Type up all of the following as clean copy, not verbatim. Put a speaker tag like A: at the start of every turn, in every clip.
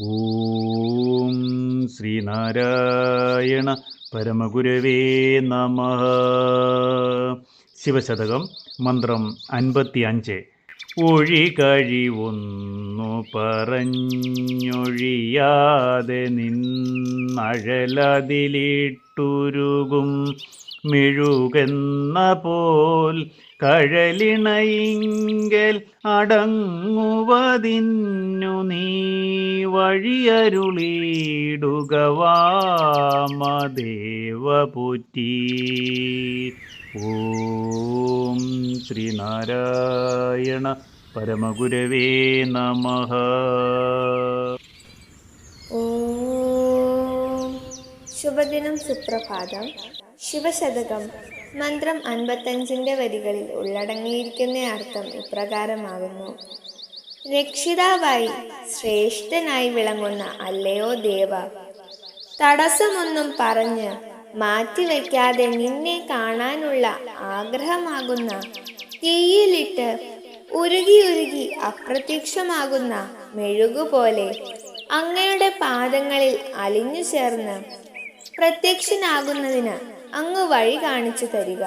A: ഓം ശ്രീനാരായണ പരമഗുരവേ നമഃ. ശിവശതകം മന്ത്രം 55. ഒഴി കഴിവൊന്നു പറഞ്ഞൊഴിയാതെ നിന്നഴലതിലിട്ടുരുകും മെഴുകെന്ന പോൽ കഴലിണയിങ്കൽ അടങ്ങുവതിന്നു നീ വഴിയരുളിയിടുക വാമദേവ പോറ്റി. ഓം ശ്രീനാരായണ പരമഗുരവേ നമഃ.
B: ഓം ശുഭദിനം, സുപ്രഭാതം. ശിവശതകം മന്ത്രം 55 വരികളിൽ ഉള്ളടങ്ങിയിരിക്കുന്ന അർത്ഥം ഇപ്രകാരമാകുന്നു. രക്ഷിതാവായി ശ്രേഷ്ഠനായി വിളങ്ങുന്ന അല്ലയോ ദേവ, തടസ്സമൊന്നും പറഞ്ഞ് മാറ്റിവെക്കാതെ നിന്നെ കാണാനുള്ള ആഗ്രഹമാകുന്ന തീയിലിട്ട് ഉരുകി അപ്രത്യക്ഷമാകുന്ന മെഴുകുപോലെ അങ്ങയുടെ പാദങ്ങളിൽ അലിഞ്ഞു ചേർന്ന് പ്രത്യക്ഷനാകുന്നതിന് അങ്ങ് വഴി കാണിച്ചു തരിക.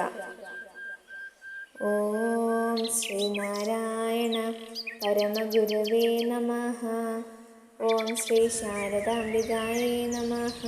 B: ഓം ശ്രീനാരായണ പരമഗുരവേ നമഃ. ഓം ശ്രീ ശാരദാംബികായേ നമഃ.